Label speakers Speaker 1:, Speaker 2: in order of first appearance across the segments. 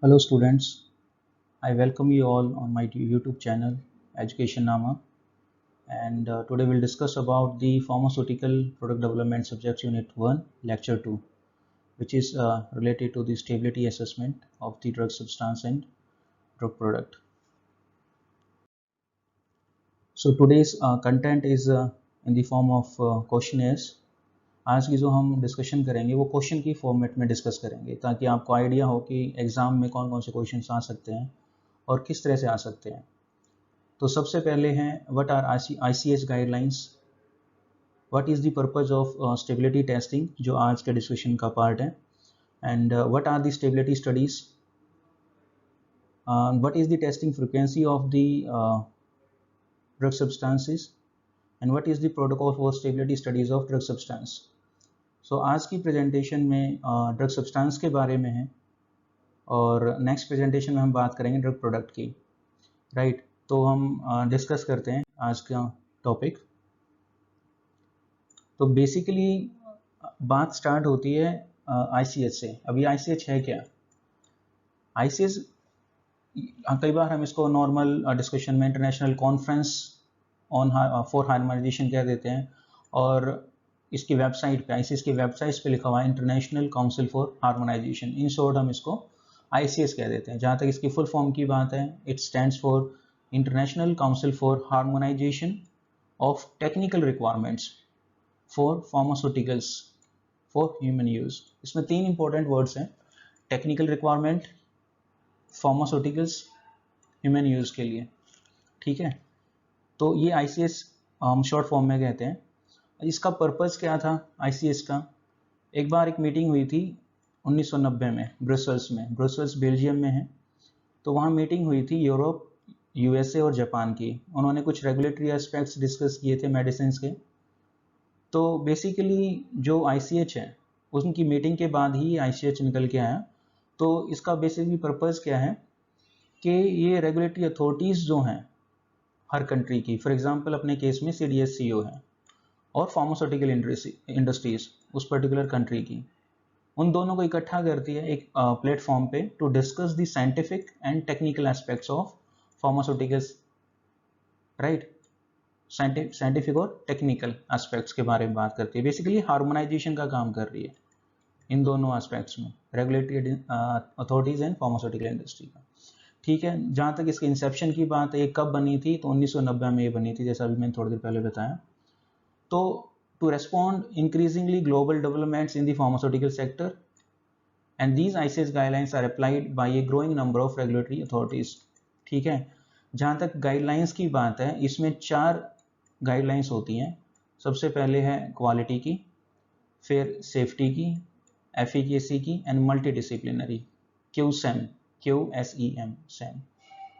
Speaker 1: Hello students, I welcome you all on my YouTube channel Education Nama, and today we'll discuss about the Pharmaceutical Product Development Subjects Unit 1 Lecture 2, which is related to the stability assessment of the drug substance and drug product. So today's content is in the form of questionnaires. आज की जो हम discussion करेंगे वो question की format में discuss करेंगे ताकि आपको आइडिया हो कि एग्ज़ाम में कौन कौन से क्वेश्चन आ सकते हैं और किस तरह से आ सकते हैं। तो सबसे पहले हैं what are ICH guidelines, what is the purpose of stability testing जो आज के डिस्कशन का पार्ट है, and what are the stability studies, what is the testing frequency of the drug substances and what is the protocol for stability studies of drug substance. So आज की presentation में drug substance के बारे में है और next presentation में हम बात करेंगे ड्रग प्रोडक्ट की, राइट। तो हम डिस्कस करते हैं आज का टॉपिक। तो बेसिकली बात स्टार्ट होती है ICH से। अभी ICH है क्या? ICH कई बार हम इसको नॉर्मल डिस्कशन में international conference on for harmonisation कह देते हैं, और इसकी वेबसाइट पे ICH की वेबसाइट पे लिखा हुआ है international council for harmonisation. In short हम इसको ICH कह देते हैं। जहाँ तक इसकी फुल फॉर्म की बात है, it stands for international council for harmonisation of technical requirements for pharmaceuticals for human use. इसमें तीन इंपॉर्टेंट वर्ड्स हैं, technical requirement, pharmaceuticals, human use के लिए, ठीक है। तो ये ICH हम शॉर्ट फॉर्म में कहते हैं। इसका पर्पस क्या था ICH का? एक बार एक मीटिंग हुई थी 1990 में ब्रसेल्स बेल्जियम में है। तो वहाँ मीटिंग हुई थी यूरोप, USA और जापान की। उन्होंने कुछ रेगुलेटरी एस्पेक्ट्स डिस्कस किए थे मेडिसिन के। तो बेसिकली जो ICH है उनकी मीटिंग के बाद ही ICH निकल के आया। तो इसका बेसिकली पर्पस क्या है कि ये रेगुलेटरी अथॉरिटीज़ जो हैं हर कंट्री की, फॉर एग्जांपल अपने केस में CDSCO है और फार्मास्यूटिकल इंडस्ट्रीज उस पर्टिकुलर कंट्री की, उन दोनों को इकट्ठा करती है एक प्लेटफॉर्म पे to discuss the scientific and technical aspects of pharmaceuticals, right. Scientific और टेक्निकल एस्पेक्ट्स के बारे में बात करती है। बेसिकली हार्मोनाइजेशन का काम कर रही है इन दोनों एस्पेक्ट्स में, regulatory authorities and pharmaceutical industry का, ठीक है। जहाँ तक इसके इंसेप्शन की बात है, ये कब बनी थी? तो 1990 में ये बनी थी, जैसा अभी मैंने थोड़ी देर पहले बताया। तो to respond increasingly global developments in the pharmaceutical sector, and these ICH guidelines are applied by a growing number of regulatory authorities, ठीक है। जहाँ तक गाइडलाइंस की बात है, इसमें 4 गाइडलाइंस होती हैं। सबसे पहले है क्वालिटी की, फिर सेफ्टी की, एफिकेसी की एंड मल्टी डिसिप्लिनरी, QSEM,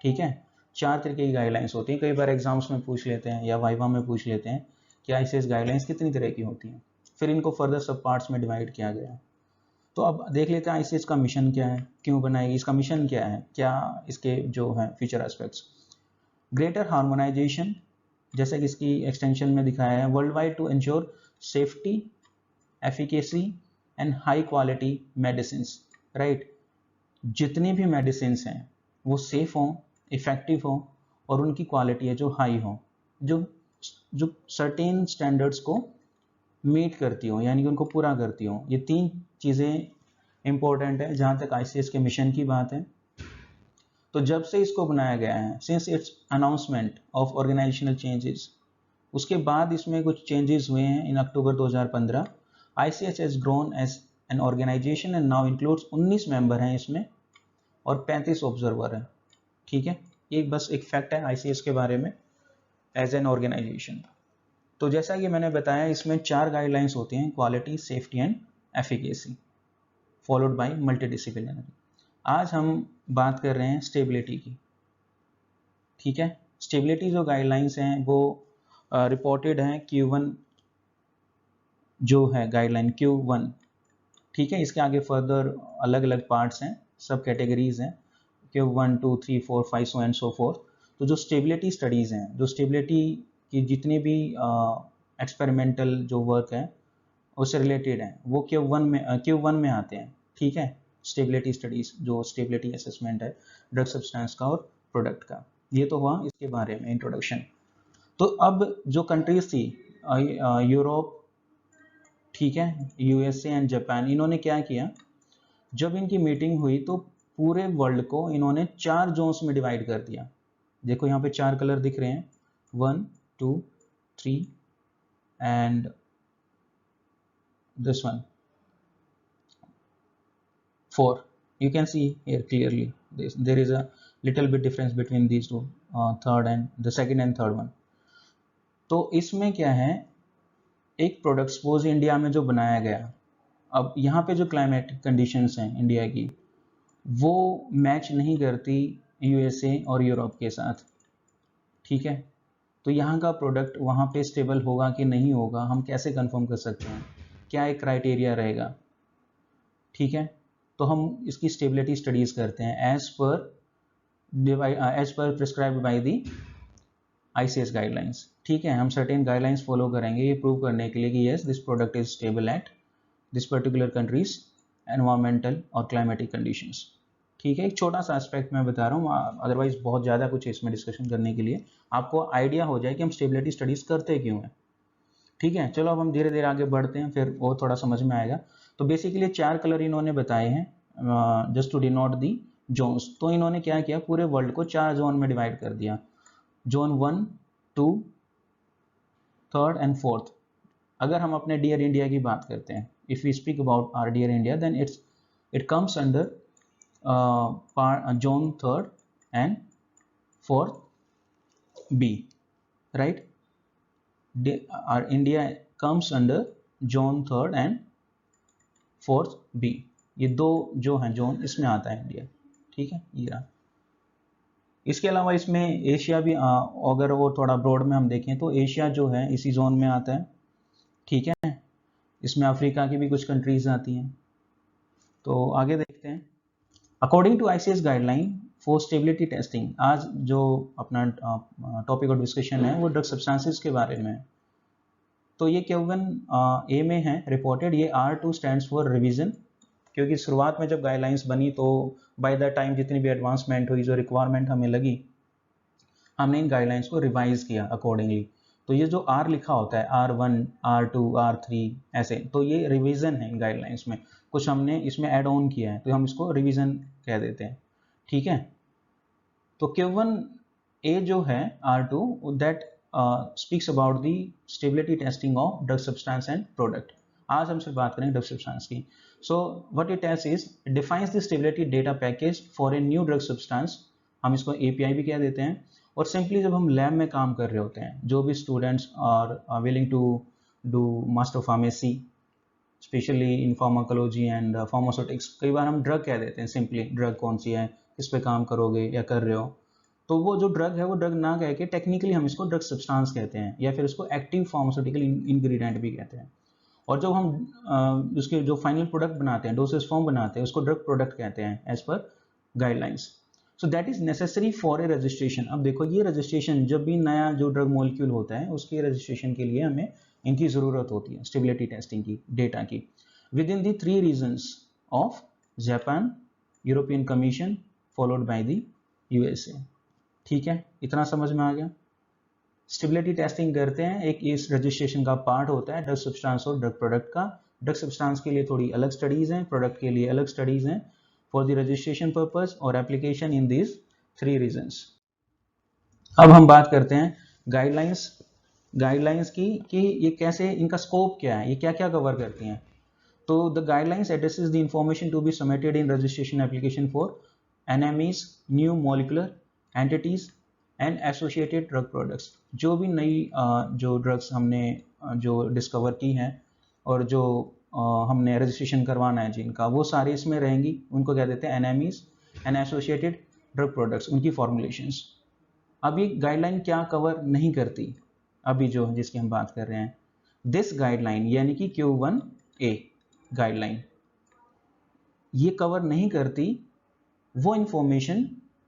Speaker 1: ठीक है। 4 तरीके की गाइडलाइंस होती हैं। कई बार एग्जाम्स में पूछ लेते हैं या वाइवा में पूछ लेते हैं कि ICH गाइडलाइंस कितनी तरह की होती हैं, फिर इनको फर्दर सब पार्ट्स में डिवाइड किया गया है। तो अब देख लेते हैं ICH का मिशन क्या है, क्यों बनाएगी, इसका मिशन क्या है, क्या इसके जो है फ्यूचर एस्पेक्ट्स। ग्रेटर हार्मोनाइजेशन, जैसे कि इसकी एक्सटेंशन में दिखाया है, world wide to ensure safety, efficacy and high quality medicine, right. जितनी भी मेडिसिन हैं वो सेफ हों, इफेक्टिव हों और उनकी क्वालिटी है जो हाई हो, जो सर्टेन स्टैंडर्ड्स को मीट करती हो, यानी कि उनको पूरा करती हो। ये 3 चीज़ें इंपॉर्टेंट है जहाँ तक ICH के मिशन की बात है। तो जब से इसको बनाया गया है, since its announcement of organisational changes, उसके बाद इसमें कुछ चेंजेस हुए हैं। In October 2015 ICH has grown as an organisation and now includes 19 member हैं इसमें और 35 ऑब्जर्वर हैं, ठीक है। ये बस एक फैक्ट है ICH के बारे में एज एन ऑर्गेनाइजेशन। तो जैसा कि मैंने बताया, इसमें 4 गाइडलाइंस होती हैं, quality, safety and efficacy, followed by multidisciplinary. आज हम बात कर रहे हैं स्टेबिलिटी की, ठीक है। स्टेबिलिटी जो गाइडलाइंस हैं वो रिपोर्टेड हैं Q1 जो है गाइडलाइन Q1, ठीक है। इसके आगे फर्दर अलग अलग पार्ट्स हैं, सब कैटेगरीज हैं, Q1, 2, 3, 4, 5 so and so fourth. तो जो स्टेबिलिटी स्टडीज़ हैं, जो स्टेबिलिटी की जितने भी एक्सपेरिमेंटल जो वर्क है उससे रिलेटेड हैं, वो Q1 में आते हैं, ठीक है। स्टेबिलिटी स्टडीज, जो स्टेबिलिटी असेसमेंट है ड्रग सब्सटेंस का और प्रोडक्ट का। ये तो हुआ इसके बारे में इंट्रोडक्शन। तो अब जो कंट्रीज थी यूरोप, ठीक है, यूएसए एंड जापान, इन्होंने क्या किया, जब इनकी मीटिंग हुई तो पूरे वर्ल्ड को इन्होंने 4 जोन्स में डिवाइड कर दिया। देखो यहाँ पे 4 कलर दिख रहे हैं, 1 2 3 and this one 4. You can see here clearly there is a little bit difference between these two, third and the second and third one. तो इसमें क्या है, एक प्रोडक्ट सपोज इंडिया में जो बनाया गया, अब यहाँ पे जो क्लाइमेट कंडीशंस हैं इंडिया की वो मैच नहीं करती यूएसए और यूरोप के साथ, ठीक है। तो यहाँ का प्रोडक्ट वहाँ पे स्टेबल होगा कि नहीं होगा, हम कैसे कंफर्म कर सकते हैं, क्या एक क्राइटेरिया रहेगा, ठीक है। तो हम इसकी स्टेबिलिटी स्टडीज करते हैं as per prescribed by the ICS guidelines, ठीक है। हम सर्टेन गाइडलाइंस फॉलो करेंगे ये प्रूव करने के लिए कि yes this product is stable at this particular countries environmental और क्लाइमेटिक कंडीशंस, ठीक है। एक छोटा सा एस्पेक्ट मैं बता रहा हूँ, अदरवाइज बहुत ज़्यादा कुछ है इसमें डिस्कशन करने के लिए, आपको आइडिया हो जाए कि हम स्टेबिलिटी स्टडीज करते क्यों हैं, ठीक है। चलो अब हम धीरे धीरे आगे बढ़ते हैं, फिर वो थोड़ा समझ में आएगा। तो बेसिकली 4 कलर इन्होंने बताए हैं just to denote the zones. तो इन्होंने क्या किया, पूरे वर्ल्ड को 4 जोन में डिवाइड कर दिया, जोन 1 2 3rd एंड 4th। अगर हम अपने डियर इंडिया की बात करते हैं, if we speak about our dear India, then it comes under zone 3rd and 4th B, right? Our India comes under zone 3rd and 4th B। ये दो जो हैं जोन, इसमें आता है इंडिया, ठीक है, ये रहा। इसके अलावा इसमें एशिया भी, अगर वो थोड़ा ब्रॉड में हम देखें तो एशिया जो है इसी जोन में आता है, ठीक है। इसमें अफ्रीका की भी कुछ कंट्रीज आती हैं। तो आगे देखते हैं, according to ICS guideline for stability testing, आज जो अपना टॉपिक ऑफ डिस्कशन है वो ड्रग सब्सटेंसेस के बारे में है। तो ये Q1 ए में है रिपोर्टेड, ये R2 स्टैंड्स फॉर रिवीजन, क्योंकि शुरुआत में जब गाइडलाइंस बनी तो बाय द टाइम जितनी भी एडवांसमेंट हुई, जो रिक्वायरमेंट हमें लगी, हमने इन गाइडलाइंस को रिवाइज किया अकॉर्डिंगली। तो ये जो R लिखा होता है R1 R2 R3 ऐसे, तो ये रिवीजन है इन गाइडलाइंस में, कुछ हमने इसमें ऐड ऑन किया है, तो हम इसको रिवीजन कह देते हैं, ठीक है। तो Q1 ए जो है R2 that speaks about the stability testing of drug substance and product. आज हम सिर्फ बात करेंगे ड्रग सब्सटेंस की। So what it tells is defines the stability data package for a new drug substance, हम इसको एपीआई भी कह देते हैं। और सिंपली जब हम लैब में काम कर रहे होते हैं, जो भी students are willing to do master pharmacy specially in pharmacology and pharmaceutics, कई बार हम ड्रग कह देते हैं, सिंपली ड्रग कौन सी है, किस पे काम करोगे या कर रहे हो, तो वो जो ड्रग है वो ड्रग ना कह के टेक्निकली हम इसको ड्रग सब्सटेंस कहते हैं, या फिर इसको एक्टिव फार्मास्यूटिकल इंग्रेडिएंट भी कहते हैं। और जब हम उसके जो फाइनल प्रोडक्ट बनाते हैं, डोसेज फॉर्म बनाते हैं, उसको ड्रग प्रोडक्ट कहते हैं as per guidelines. So that is necessary for a registration. अब देखो ये रजिस्ट्रेशन, जब भी नया जो ड्रग मॉलिक्यूल होता है उसके रजिस्ट्रेशन के लिए हमें इनकी ज़रूरत होती है, स्टेबिलिटी टेस्टिंग की, डेटा की, within the 3 regions of Japan, European commission followed by the USA, ठीक है। इतना समझ में आ गया। स्टेबिलिटी टेस्टिंग करते हैं, एक इस रजिस्ट्रेशन का पार्ट होता है ड्रग सब्सटेंस और ड्रग प्रोडक्ट का। ड्रग सब्सटेंस के लिए थोड़ी अलग स्टडीज हैं, प्रोडक्ट के लिए अलग स्टडीज हैं, फॉर द रजिस्ट्रेशन पर्पस और एप्लीकेशन इन दीज 3 रीजन्स। अब हम बात करते हैं गाइडलाइंस की, कि ये कैसे, इनका स्कोप क्या है, ये क्या क्या कवर करती हैं। तो the guidelines addresses the information to be submitted in registration application for NMEs, new molecular entities and associated drug products. जो भी नई जो ड्रग्स हमने जो डिस्कवर की हैं और जो हमने रजिस्ट्रेशन करवाना है जिनका, वो सारे इसमें रहेंगी, उनको क्या देते हैं एनएमईज एंड एसोसिएटेड ड्रग प्रोडक्ट्स, उनकी फॉर्मुलेशंस। अब ये गाइडलाइन क्या कवर नहीं करती, अभी जो जिसकी हम बात कर रहे हैं, दिस गाइडलाइन यानी कि Q1A गाइडलाइन, ये कवर नहीं करती वो इंफॉर्मेशन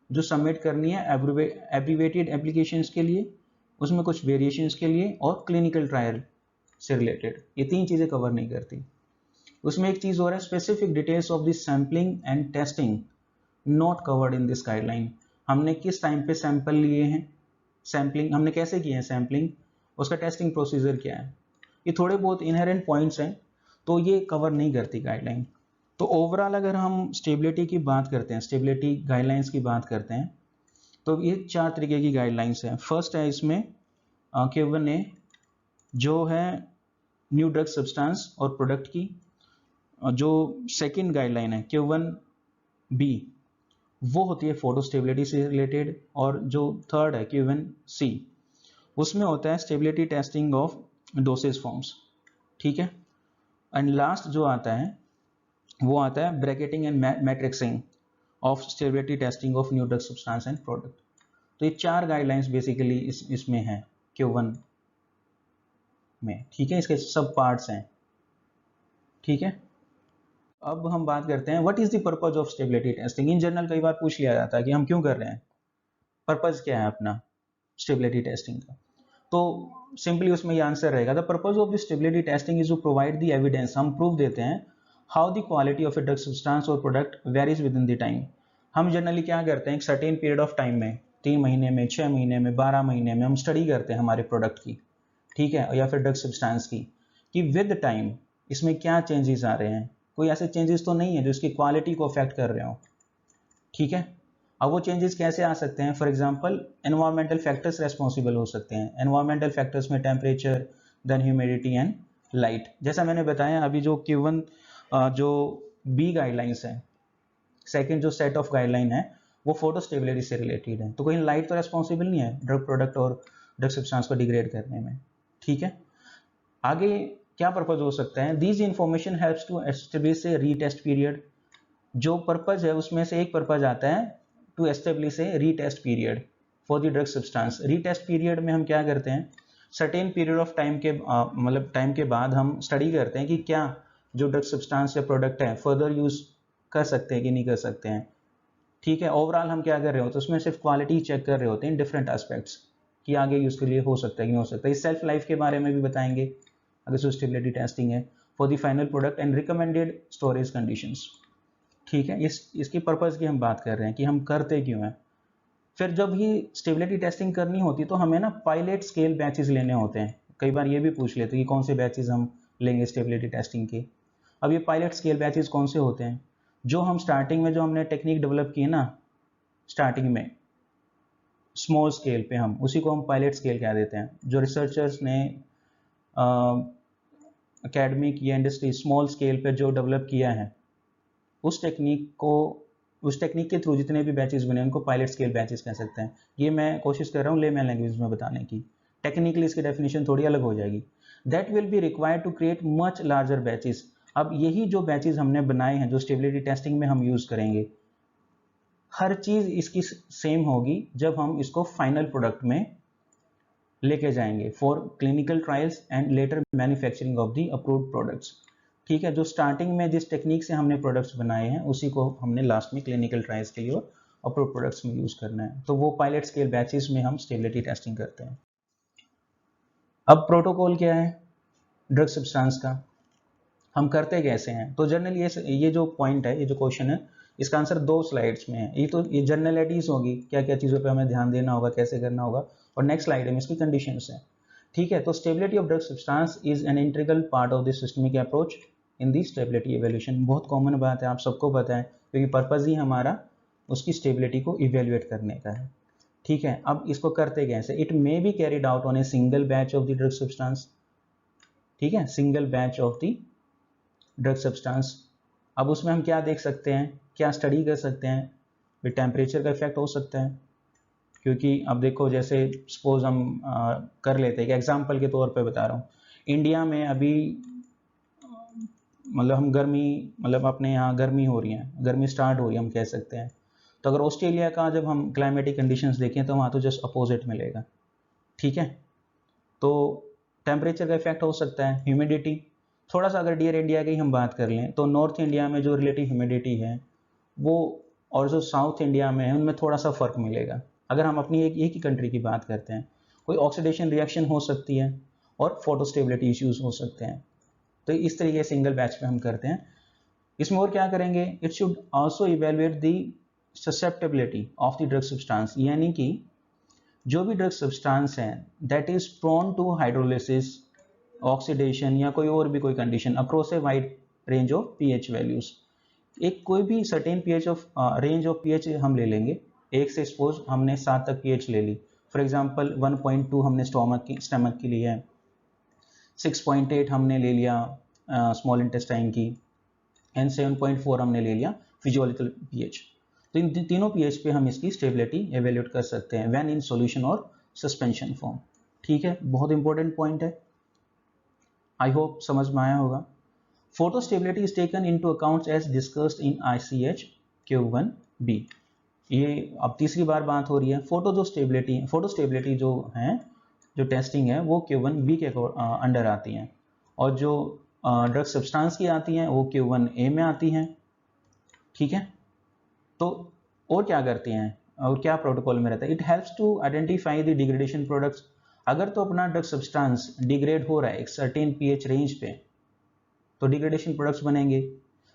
Speaker 1: जो सबमिट करनी है एब्रीवेटेड एप्लीकेशंस के लिए, उसमें कुछ वेरिएशंस के लिए, और क्लिनिकल ट्रायल से रिलेटेड, ये 3 चीज़ें कवर नहीं करती। उसमें एक चीज़ हो रहा है, specific details of this sampling and testing not covered in this guideline. हमने किस टाइम पे सैंपल लिए हैं, सैम्पलिंग हमने कैसे किए हैं सैम्पलिंग, उसका टेस्टिंग प्रोसीजर क्या है, ये थोड़े बहुत इनहेरेंट पॉइंट्स हैं, तो ये कवर नहीं करती गाइडलाइन। तो ओवरऑल अगर हम स्टेबिलिटी की बात करते हैं, स्टेबिलिटी गाइडलाइंस की बात करते हैं, तो ये 4 तरीके की गाइडलाइंस हैं। फर्स्ट है इसमें Q1A जो है न्यू ड्रग सब्सटेंस और प्रोडक्ट की। जो सेकंड गाइडलाइन है Q1B वो होती है फोटो स्टेबिलिटी से रिलेटेड, और जो थर्ड है Q1C उसमें होता है stability testing of dosage forms, ठीक है। एंड लास्ट जो आता है वो आता है bracketing and matrixing of stability testing of new drug substance and product. तो ये 4 गाइडलाइंस बेसिकली इसमें है Q1 में, ठीक है, इसके सब पार्ट्स हैं, ठीक है। अब हम बात करते हैं what is the purpose of stability testing. In general कई बार पूछ लिया जाता है कि हम क्यों कर रहे हैं, पर्पज क्या है अपना स्टेबिलिटी टेस्टिंग का। तो सिंपली उसमें ये आंसर रहेगा, the purpose of the stability testing is to provide the evidence, हम प्रूफ देते हैं how the quality of a drug substance और product varies within the time. हम जनरली क्या करते हैं, एक सर्टेन पीरियड ऑफ टाइम में 3 महीने में, 6 महीने में, 12 महीने में हम स्टडी करते हैं हमारे प्रोडक्ट की, ठीक है, या फिर ड्रग सब्सटेंस की, कि विद टाइम इसमें क्या चेंजेस आ रहे हैं, कोई ऐसे चेंजेस तो नहीं है जो इसकी क्वालिटी को अफेक्ट कर रहे हो, ठीक है। अब वो चेंजेस कैसे आ सकते हैं, for example environmental factors responsible हो सकते हैं। एनवायरमेंटल फैक्टर्स में temperature, then humidity and light. जैसा मैंने बताया अभी जो Q1 जो बी गाइडलाइंस है, सेकंड जो सेट ऑफ गाइडलाइन है वो फोटो स्टेबिलिटी से रिलेटेड है, तो कोई लाइट तो रेस्पॉन्सिबल नहीं है ड्रग प्रोडक्ट और ड्रग सब्सटेंस को डिग्रेड करने में, ठीक है। आगे क्या पर्पज हो सकता है, these information helps to establish a retest period. जो पर्पज है उसमें से एक पर्पज आता है to establish a retest period for the drug substance. Retest period में हम क्या करते हैं, सर्टेन पीरियड ऑफ टाइम के मतलब टाइम के बाद हम स्टडी करते हैं कि क्या जो ड्रग सब्सटेंस या प्रोडक्ट है फर्दर यूज कर सकते हैं कि नहीं कर सकते हैं, ठीक है। ओवरऑल हम क्या कर रहे होते हैं, उसमें सिर्फ क्वालिटी चेक कर रहे होते हैं, डिफरेंट एस्पेक्ट्स कि आगे यूज के लिए हो सकता है कि नहीं हो सकता है। इस सेल्फ लाइफ के बारे में भी बताएंगे अगर सो स्टेबिलिटी टेस्टिंग है for the final product and recommended storage conditions, ठीक है। इसकी पर्पज की हम बात कर रहे हैं कि हम करते क्यों हैं। फिर जब ये स्टेबिलिटी टेस्टिंग करनी होती तो हमें ना पायलट स्केल बैचेस लेने होते हैं। कई बार ये भी पूछ लेते हैं कि कौन से बैचेस हम लेंगे स्टेबिलिटी टेस्टिंग के। अब ये पायलट स्केल बैचेस कौन से होते हैं, जो हम स्टार्टिंग में जो हमने टेक्निक डेवलप की है ना स्टार्टिंग में स्मॉल स्केल पे, हम उसी को हम पायलट स्केल कह देते हैं। जो रिसर्चर्स ने एकेडमिक या इंडस्ट्री स्मॉल स्केल पे जो डेवलप किया है उस टेक्निक के थ्रू जितने भी बैचेस बने उनको पायलट स्केल बैचेस कह सकते हैं। ये मैं कोशिश कर रहा हूँ लेमैन लैंग्वेज में बताने की, टेक्निकली इसकी डेफिनेशन थोड़ी अलग हो जाएगी। That will be required to create much larger batches. अब यही जो बैचेस हमने बनाए हैं जो स्टेबिलिटी टेस्टिंग में हम यूज करेंगे, हर चीज इसकी सेम होगी जब हम इसको फाइनल प्रोडक्ट में लेके जाएंगे for clinical trials and later manufacturing of the approved products, ठीक है। जो स्टार्टिंग में जिस टेक्निक से हमने प्रोडक्ट्स बनाए हैं उसी को हमने लास्ट में क्लिनिकल ट्रायल्स के लिए और अप्रूव्ड प्रोडक्ट्स में यूज करना है। तो वो पायलट स्केल बैचेस में हम स्टेबिलिटी टेस्टिंग करते हैं। अब प्रोटोकॉल क्या है ड्रग सब्सटेंस का, हम करते कैसे हैं। तो जनरली ये जो पॉइंट है, ये जो क्वेश्चन है, इसका आंसर 2 स्लाइड्स में है। ये जनरलिटीज होगी, क्या क्या चीज़ों पे हमें ध्यान देना होगा, कैसे करना होगा, और नेक्स्ट स्लाइड में इसकी कंडीशंस है, ठीक है। तो stability of drug substance is an integral part of this systemic approach in the stability evaluation. बहुत कॉमन बात है, आप सबको पता है, क्योंकि पर्पज ही हमारा उसकी स्टेबिलिटी को इवेल्युएट करने का है, ठीक है। अब इसको करते कैसे, it may be carried out on a single batch of the drug substance, ठीक है, single batch of the drug substance. अब उसमें हम क्या देख सकते हैं, क्या स्टडी कर सकते हैं, फिर टेम्परेचर का इफेक्ट हो सकता है, क्योंकि अब देखो जैसे सपोज हम कर लेते हैं कि एग्जांपल के तौर पे बता रहा हूँ, इंडिया में अभी मतलब हम मतलब अपने यहाँ गर्मी हो रही है, गर्मी स्टार्ट हो रही है हम कह सकते हैं। तो अगर ऑस्ट्रेलिया का जब हम क्लाइमेटिक कंडीशंस देखें तो वहाँ तो जस्ट अपोजिट मिलेगा, ठीक है। तो टेम्परेचर का इफेक्ट हो सकता है, ह्यूमिडिटी थोड़ा सा, अगर डियर इंडिया की हम बात कर लें तो नॉर्थ इंडिया में जो रिलेटिव ह्यूमिडिटी है वो और जो साउथ इंडिया में है उनमें थोड़ा सा फर्क मिलेगा। अगर हम अपनी एक ही कंट्री की बात करते हैं, कोई ऑक्सीडेशन रिएक्शन हो सकती है और फोटो स्टेबिलिटी इश्यूज हो सकते हैं, तो इस तरीके से सिंगल बैच पे हम करते हैं। इसमें और क्या करेंगे, it should also evaluate the susceptibility of the drug substance, यानी कि जो भी ड्रग सब्सटेंस है that is prone to hydrolysis, oxidation या कोई और भी कोई condition across a wide range of pH values. एक कोई भी certain pH of range of pH हम ले लेंगे, एक से सपोज हमने 7 तक पीएच ले ली, फॉर एग्जांपल 1.2 हमने स्टमक की ली है, 6.8 हमने ले लिया स्मॉल इंटेस्टाइन की, एंड 7.4 हमने ले लिया फिजियोलॉजिकल पीएच। तो इन तीनों पीएच पे हम इसकी स्टेबिलिटी एवेल्यूएट कर सकते हैं व्हेन इन सॉल्यूशन और सस्पेंशन फॉर्म। ठीक है, बहुत इंपॉर्टेंट पॉइंट है, आई होप समझ में आया होगा। Photo stability is taken into account as discussed in ICH Q1B। ये अब तीसरी बार बात हो रही है, फोटो स्टेबिलिटी जो है, जो टेस्टिंग है वो Q1B के अंडर आती हैं, और जो ड्रग सब्सटेंस की आती हैं वो Q1A में आती हैं। ठीक है, तो और क्या करती हैं और क्या प्रोटोकॉल में रहता है, it helps to identify the degradation products. अगर तो अपना ड्रग सब्सटेंस डिग्रेड हो रहा है एक सर्टेन पीएच रेंज पे, तो डिग्रेडेशन प्रोडक्ट्स बनेंगे।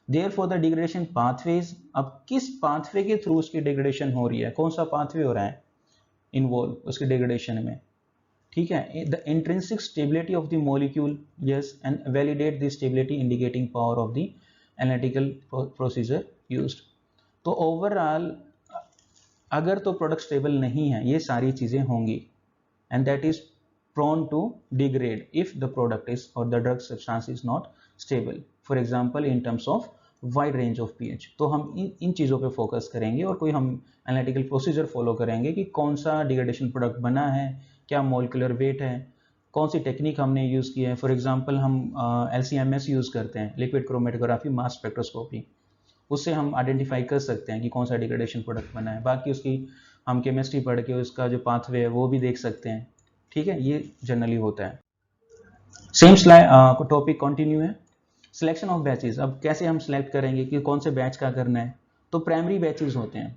Speaker 1: देयरफॉर द डिग्रेडेशन पाथवेज, अब किस पाथवे के थ्रू उसकी डिग्रेडेशन हो रही है, कौन सा पाथवे हो रहा है इन्वॉल्व उसकी डिग्रेडेशन में। ठीक है, the intrinsic stability of the molecule, yes, and validate the stability indicating power of the analytical procedure used. तो ओवरऑल अगर तो प्रोडक्ट स्टेबल नहीं है, ये सारी चीजें होंगी, and that is prone to degrade if the product is or the drug substance is not stable, for example in terms of wide range of pH। तो हम इन चीज़ों पे फोकस करेंगे और कोई हम एनालिटिकल प्रोसीजर फॉलो करेंगे कि कौन सा डिग्रेडेशन प्रोडक्ट बना है, क्या मोलिकुलर वेट है, कौन सी टेक्निक हमने यूज़ की है। फॉर एग्जांपल हम LC-MS यूज़ करते हैं, लिक्विड क्रोमेटोग्राफी मास स्पेक्ट्रोस्कोपी, उससे हम आइडेंटिफाई कर सकते हैं कि कौन सा डिग्रेडेशन प्रोडक्ट बना है। बाकी उसकी हम केमिस्ट्री पढ़ के उसका जो पाथवे है वो भी देख सकते हैं। ठीक है, ये जनरली होता है। सेम स्लाइड टॉपिक कंटिन्यू है। सिलेक्शन ऑफ बैचेस, अब कैसे हम सिलेक्ट करेंगे कि कौन से बैच का करना है, तो प्राइमरी बैचेस होते हैं।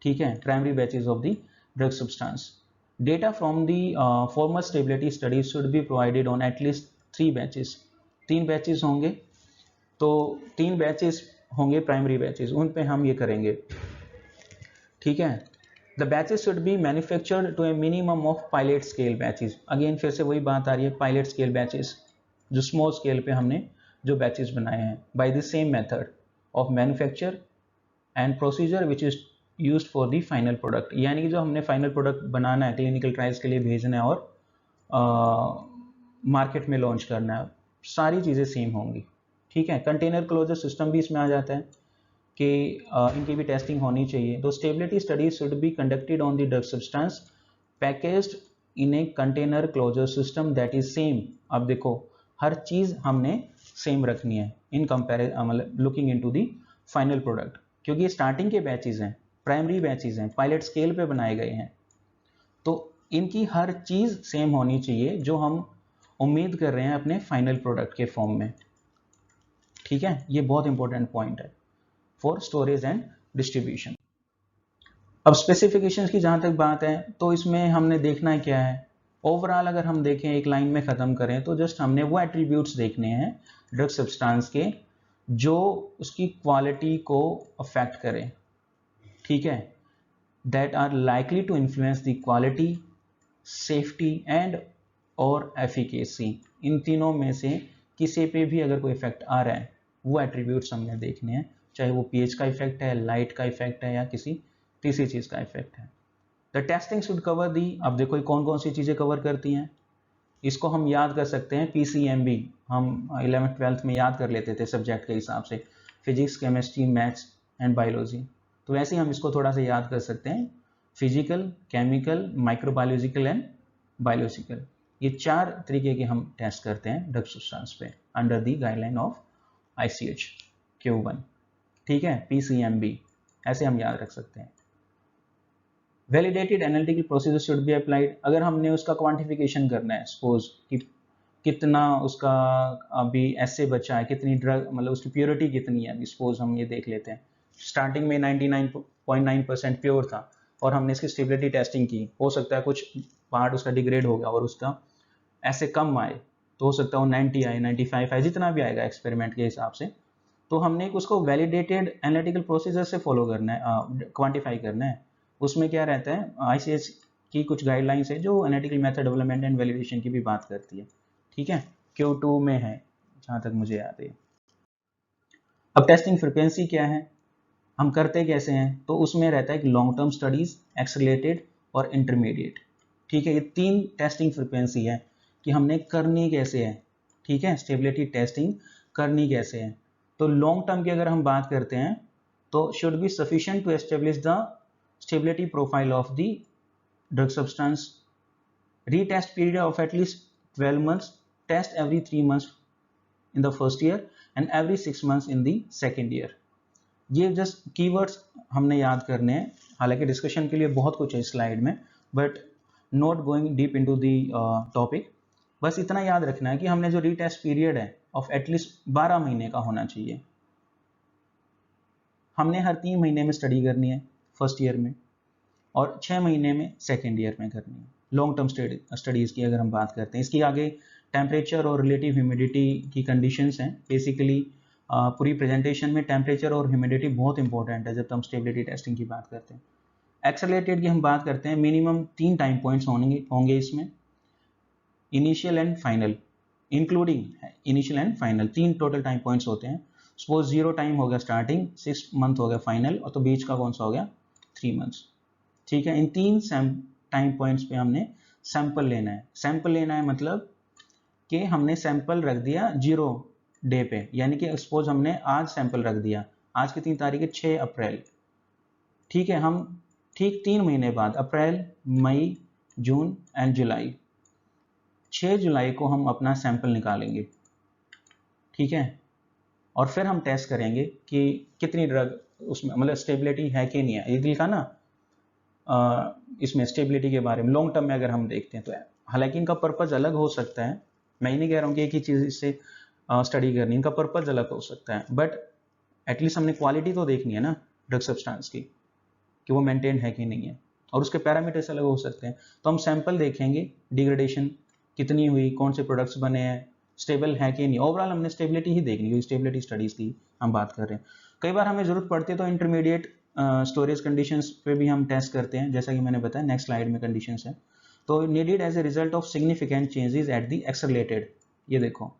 Speaker 1: ठीक है, primary batches of the drug substance. Data from the formal stability study should be provided on at least 3 batches. 3 batches होंगे, तो 3 बैचेस होंगे प्राइमरी बैचेस, उन पे हम ये करेंगे। ठीक है, The batches should be manufactured to a minimum of pilot scale batches। Again फिर से वही बात आ रही है, pilot scale batches, जो small scale पे हमने जो batches बनाए हैं, by the same method of manufacture and procedure which is used for the final product। यानी कि जो हमने final product बनाना है, clinical trials के लिए भेजना है और मार्केट में लॉन्च करना है, सारी चीज़ें सेम होंगी। ठीक है, कंटेनर क्लोजर सिस्टम भी इसमें आ जाता है कि इनकी भी टेस्टिंग होनी चाहिए। तो stability study should be conducted on the drug substance packaged in a container closure system that is same. अब देखो हर चीज़ हमने सेम रखनी है इन कंपेरिजन, मतलब looking into the final product, क्योंकि ये स्टार्टिंग के बैचेज हैं, प्राइमरी बैचेज हैं, पायलट स्केल पे बनाए गए हैं, तो इनकी हर चीज़ सेम होनी चाहिए जो हम उम्मीद कर रहे हैं अपने फाइनल प्रोडक्ट के फॉर्म में। ठीक है, ये बहुत इंपॉर्टेंट पॉइंट है फॉर स्टोरेज एंड डिस्ट्रीब्यूशन। अब स्पेसिफिकेशंस की जहां तक बात है, तो इसमें हमने देखना है क्या है, ओवरऑल अगर हम देखें एक लाइन में खत्म करें तो जस्ट हमने वो एट्रीब्यूट्स देखने हैं ड्रग सब्सटेंस के जो उसकी क्वालिटी को अफेक्ट करें। ठीक है, that are likely to influence the quality, safety and और एफिकेसी। इन तीनों में से किसी पे भी अगर कोई इफेक्ट आ रहा है, वो एट्रीब्यूट्स हमने देखने हैं, चाहे वो पीएच का इफेक्ट है, लाइट का इफेक्ट है, या किसी तीसरी चीज का इफेक्ट है। The testing should cover the, अब देखो कौन कौन सी चीजें कवर करती हैं, इसको हम याद कर सकते हैं PCMB, हम 11th-12th में याद कर लेते थे सब्जेक्ट के हिसाब से, physics, chemistry, maths and biology. तो वैसे ही हम इसको थोड़ा सा याद कर सकते हैं, physical, chemical, microbiological and biological. ये 4 तरीके के हम टेस्ट करते हैं ड्रग सब्सटेंस पे under the guideline of ICH Q1। ठीक है, PCMB ऐसे हम याद रख सकते हैं। Validated analytical procedure should be applied, अगर हमने उसका क्वांटिफिकेशन करना है, सपोज कि कितना उसका अभी ऐसे बचा है, कितनी ड्रग, मतलब उसकी प्योरिटी कितनी है, अभी सपोज हम ये देख लेते हैं, स्टार्टिंग में 99.9% प्योर था और हमने इसकी स्टेबिलिटी टेस्टिंग की, हो सकता है कुछ पार्ट उसका डिग्रेड हो गया और उसका ऐसे कम आए, तो हो सकता है 90 आए, 95 आए, जितना भी आएगा एक्सपेरिमेंट के हिसाब से। तो हमने एक उसको वैलिडेटेड एनालिटिकल प्रोसीजर से फॉलो करना है, क्वांटिफाई करना है। उसमें क्या रहता है, आईसीएस की कुछ गाइडलाइंस है जो analytical method development and validation की भी बात करती है, ठीक है, Q2 में है जहाँ तक मुझे याद है। अब टेस्टिंग फ्रिक्वेंसी क्या है, हम करते कैसे हैं, तो उसमें रहता है कि लॉन्ग टर्म स्टडीज, एक्सेलरेटेड और इंटरमीडिएट, ठीक है। ये 3 टेस्टिंग फ्रिक्वेंसी है कि हमने करनी कैसे है, ठीक है, स्टेबिलिटी टेस्टिंग करनी कैसे है। तो लॉन्ग टर्म की अगर हम बात करते हैं तो should be sufficient to establish the stability profile of the drug substance, retest period of at least 12 months, test every 3 months in the first year and every 6 months in the second year। ये just keywords हमने याद करने हैं, हालांकि discussion के लिए बहुत कुछ है स्लाइड में, but not going deep into the topic. बस इतना याद रखना है कि हमने जो रीटेस्ट पीरियड है ऑफ एटलीस्ट 12 महीने का होना चाहिए। हमने हर 3 महीने में स्टडी करनी है फर्स्ट ईयर में, और 6 महीने में सेकेंड ईयर में करनी है। लॉन्ग टर्म स्टडीज़ की अगर हम बात करते हैं, इसकी आगे टेम्परेचर और रिलेटिव ह्यूमिडिटी की कंडीशंस हैं। बेसिकली पूरी प्रेजेंटेशन में टेम्परेचर और ह्यूमिडिटी बहुत इंपॉर्टेंट है जब हम स्टेबिलिटी टेस्टिंग की बात करते हैं। एक्सेलरेटेड की हम बात करते हैं, मिनिमम 3 टाइम पॉइंट्स होंगे इसमें, initial and final, including initial and final 3 total time points होते हैं। सपोज 0 टाइम हो गया स्टार्टिंग, 6 मंथ हो गया फाइनल, और तो बीच का कौन सा हो गया 3 मंथ्स, ठीक है। इन 3 टाइम पॉइंट्स पे हमने सैंपल लेना है। सैंपल लेना है मतलब कि हमने सैंपल रख दिया 0 डे पे, यानी कि सपोज हमने आज सैंपल रख दिया, आज की 3 तारीख है 6 अप्रैल, ठीक है। हम ठीक 3 महीने बाद, अप्रैल, मई, जून एंड जुलाई, 6 जुलाई को हम अपना सैंपल निकालेंगे, ठीक है। और फिर हम टेस्ट करेंगे कि कितनी ड्रग उसमें, मतलब स्टेबिलिटी है कि नहीं है। ये लिखा ना इसमें स्टेबिलिटी के बारे में, लॉन्ग टर्म में अगर हम देखते हैं तो, हालांकि इनका पर्पज़ अलग हो सकता है, मैं ही नहीं कह रहा हूँ कि एक ही चीज़ इससे स्टडी करनी, इनका पर्पज़ अलग हो सकता है, बट एटलीस्ट हमने क्वालिटी तो देखनी है ना ड्रग सब्सटेंस की, कि वो मेंटेन है कि नहीं है, और उसके पैरामीटर्स अलग हो सकते हैं। तो हम सैंपल देखेंगे, डिग्रेडेशन कितनी हुई, कौन से प्रोडक्ट्स बने हैं, स्टेबल है कि नहीं। ओवरऑल हमने स्टेबिलिटी ही देखनी है, स्टेबिलिटी स्टडीज़ की हम बात कर रहे हैं। कई बार हमें ज़रूरत पड़ती है तो इंटरमीडिएट स्टोरेज कंडीशंस पे भी हम टेस्ट करते हैं, जैसा कि मैंने बताया नेक्स्ट स्लाइड में कंडीशंस है। तो needed as a result of significant changes at the accelerated, ये देखो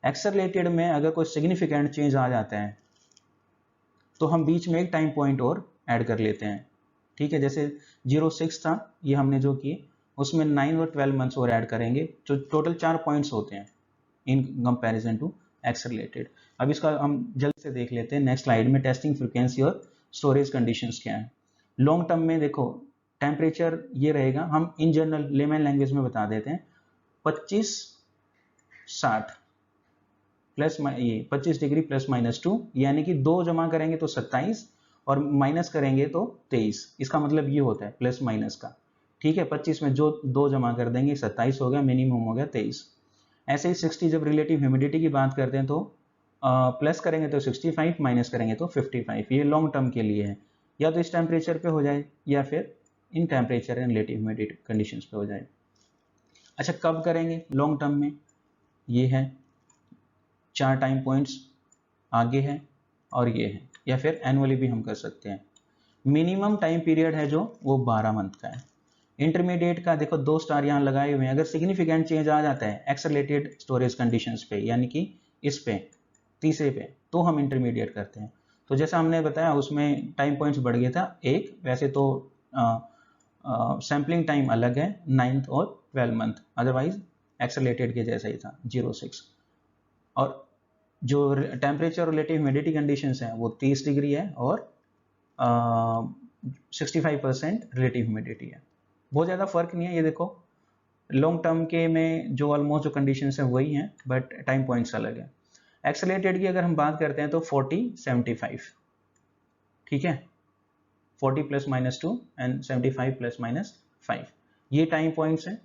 Speaker 1: एक्सेलरेटेड में अगर कोई सिग्निफिकेंट चेंज आ जाता है तो हम बीच में एक टाइम पॉइंट और ऐड कर लेते हैं, ठीक है। जैसे 06 था, ये हमने जो किए, उसमें 9 और 12 मंथ्स और ऐड करेंगे, जो टोटल 4 पॉइंट्स होते हैं इन कंपैरिजन टू एक्सेलरेटेड। अब इसका हम जल्द से देख लेते हैं नेक्स्ट स्लाइड में, टेस्टिंग फ्रीक्वेंसी और स्टोरेज कंडीशंस क्या है। लॉन्ग टर्म में देखो टेम्परेचर ये रहेगा, हम इन जनरल लेमन लैंग्वेज में बता देते हैं, 25-60 प्लस ये 25 डिग्री प्लस -2, यानी कि 2 जमा करेंगे तो 27 और माइनस करेंगे तो 23। इसका मतलब ये होता है प्लस माइनस का, ठीक है। 25 में जो 2 जमा कर देंगे 27 हो गया, मिनिमम हो गया 23। ऐसे ही 60 जब रिलेटिव ह्यूमिडिटी की बात करते हैं तो प्लस करेंगे तो 65, माइनस करेंगे तो 55। ये लॉन्ग टर्म के लिए है, या तो इस टेम्परेचर पे हो जाए या फिर in temperature and relative humidity conditions पे हो जाए। अच्छा, कब करेंगे लॉन्ग टर्म में, ये है 4 टाइम पॉइंट्स आगे है और ये है, या फिर एनुअली भी हम कर सकते हैं। मिनिमम टाइम पीरियड है जो वो 12 मंथ का है। इंटरमीडिएट का देखो 2 स्टार यहाँ लगाए हुए हैं, अगर सिग्निफिकेंट चेंज आ जाता है एक्सेलरेटेड स्टोरेज कंडीशंस पे, यानी कि इस पे तीसरे पे, तो हम इंटरमीडिएट करते हैं। तो जैसा हमने बताया उसमें टाइम पॉइंट्स बढ़ गया था एक, वैसे तो सैम्पलिंग टाइम अलग है 9th और 12 मंथ, अदरवाइज एक्सेलरेटेड के जैसा ही था 06। और जो टेम्परेचर रिलेटिव ह्यूमिडिटी कंडीशंस हैं वो 30 डिग्री है और 65% रिलेटिव ह्यूमिडिटी है। बहुत ज़्यादा फर्क नहीं है, ये देखो लॉन्ग टर्म के में जो ऑलमोस्ट जो कंडीशंस हैं वही हैं, बट टाइम पॉइंट्स अलग है। एक्सेलरेटेड की अगर हम बात करते हैं तो 40-75, ठीक है, 40 + -2 एंड 75 ± 5, ये टाइम पॉइंट्स हैं।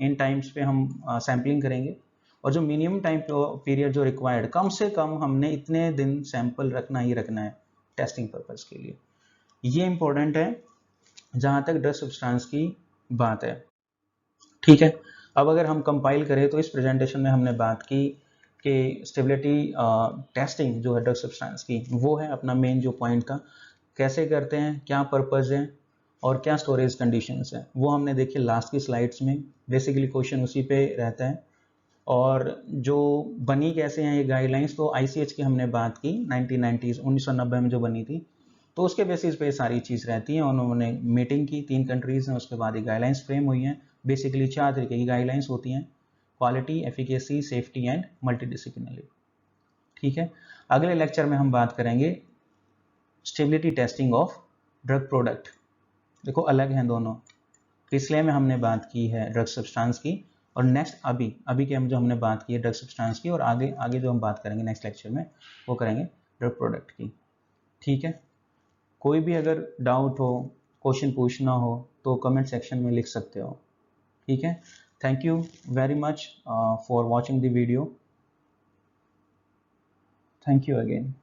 Speaker 1: इन टाइम्स पे हम सैम्पलिंग करेंगे, और जो मिनिमम टाइम पीरियड जो रिक्वायर्ड, कम से कम हमने इतने दिन सैंपल रखना ही रखना है टेस्टिंग पर्पस के लिए। ये इंपॉर्टेंट है जहाँ तक ड्रग सब्सटेंस की बात है, ठीक है। अब अगर हम कंपाइल करें तो इस प्रेजेंटेशन में हमने बात की कि स्टेबिलिटी टेस्टिंग जो है ड्रग सब्सटेंस की, वो है अपना मेन जो पॉइंट था, कैसे करते हैं, क्या पर्पज़ है और क्या स्टोरेज कंडीशंस है, वो हमने देखी लास्ट की स्लाइड्स में। बेसिकली क्वेश्चन उसी पे रहता है। और जो बनी कैसे हैं ये गाइडलाइंस, तो ICH की हमने बात की 1990s 1990 में जो बनी थी, तो उसके बेसिस पे सारी चीज़ रहती है। उन्होंने मीटिंग की 3 कंट्रीज़ हैं, उसके बाद ये गाइडलाइंस फ्रेम हुई हैं। बेसिकली 4 तरीके की गाइडलाइंस होती हैं, quality, efficacy, safety and multidisciplinary. ठीक है, अगले लेक्चर में हम बात करेंगे stability testing of drug product. देखो अलग हैं दोनों, इसलिए में हमने बात की है ड्रग सब्सटेंस की, और नेक्स्ट अभी के हम जो हमने बात की है ड्रग सब्सटेंस की, और आगे जो हम बात करेंगे नेक्स्ट लेक्चर में वो करेंगे ड्रग प्रोडक्ट की। ठीक है, कोई भी अगर डाउट हो, क्वेश्चन पूछना हो तो कमेंट सेक्शन में लिख सकते हो। ठीक है, thank you very much for watching the video. Thank you again.